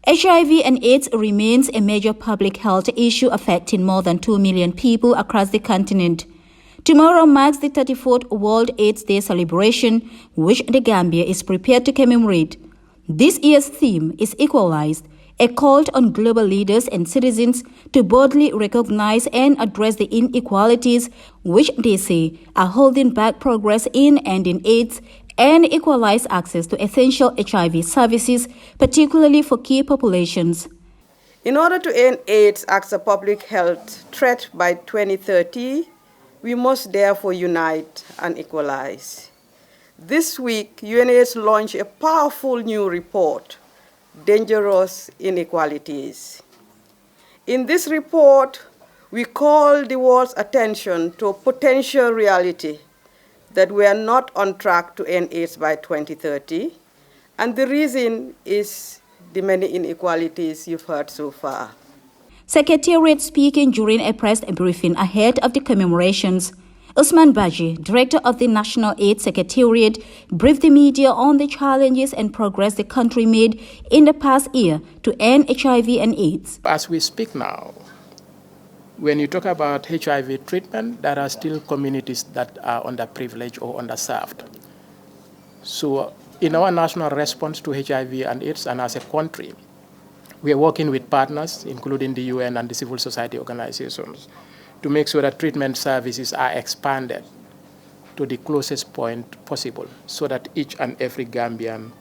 HIV and AIDS remains a major public health issue affecting more than 2 million people across the continent. Tomorrow marks the 34th World AIDS Day celebration, which the Gambia is prepared to commemorate. This year's theme is Equalise, a call on global leaders and citizens to boldly recognize and address the inequalities which they say are holding back progress in ending AIDS and equalize access to essential HIV services, particularly for key populations. In order to end AIDS as a public health threat by 2030, we must therefore unite and equalize. This week, UNAIDS launched a powerful new report, Dangerous Inequalities. In this report, we call the world's attention to a potential reality that we are not on track to end AIDS by 2030, and the reason is the many inequalities you've heard so far. Secretariat speaking during a press briefing ahead of the commemorations, Usman Baji, director of the National AIDS Secretariat, briefed the media on the challenges and progress the country made in the past year to end HIV and AIDS. As we speak now, when you talk about HIV treatment, there are still communities that are underprivileged or underserved. So in our national response to HIV and AIDS, and as a country, we are working with partners, including the UN and the civil society organizations, to make sure that treatment services are expanded to the closest point possible so that each and every Gambian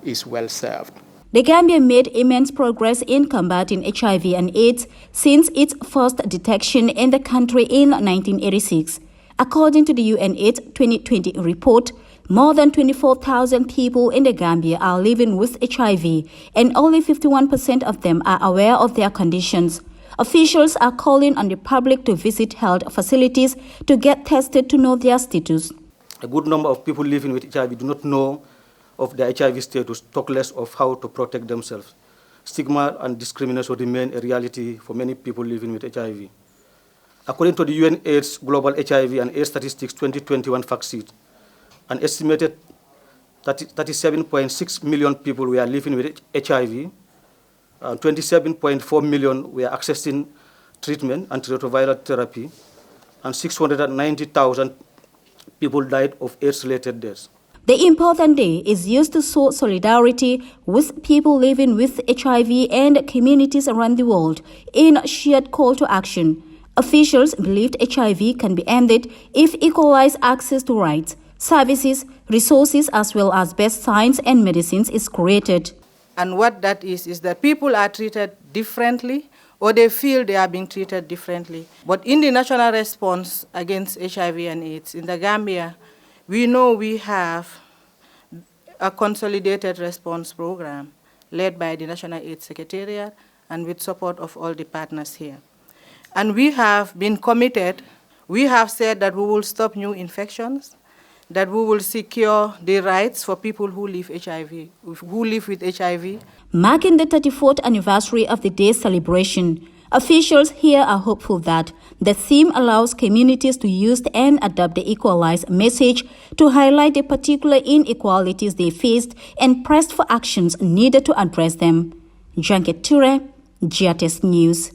is well served. The Gambia made immense progress in combating HIV and AIDS since its first detection in the country in 1986. According to the UNAIDS 2020 report, more than 24,000 people in the Gambia are living with HIV, and only 51% of them are aware of their conditions. Officials are calling on the public to visit health facilities to get tested to know their status. A good number of people living with HIV do not know of their HIV status, talk less of how to protect themselves. Stigma and discrimination remain a reality for many people living with HIV. According to the UNAIDS Global HIV and AIDS Statistics 2021 fact sheet, an estimated 37.6 million people were living with HIV, 27.4 million were accessing treatment, antiretroviral therapy, and 690,000 people died of AIDS-related deaths. The important day is used to show solidarity with people living with HIV and communities around the world in a shared call to action. Officials believed HIV can be ended if equalized access to rights, services, resources, as well as best science and medicines is created. And what that is that people are treated differently, or they feel they are being treated differently. But in the national response against HIV and AIDS in the Gambia, we know we have a consolidated response program led by the National AIDS Secretariat and with support of all the partners here. And we have been committed. We have said that we will stop new infections, that we will secure the rights for people who live with HIV. Marking the 34th anniversary of the day's celebration, officials here are hopeful that the theme allows communities to use and adopt the Equalise message to highlight the particular inequalities they faced and pressed for actions needed to address them. Junket Ture, GRTS News.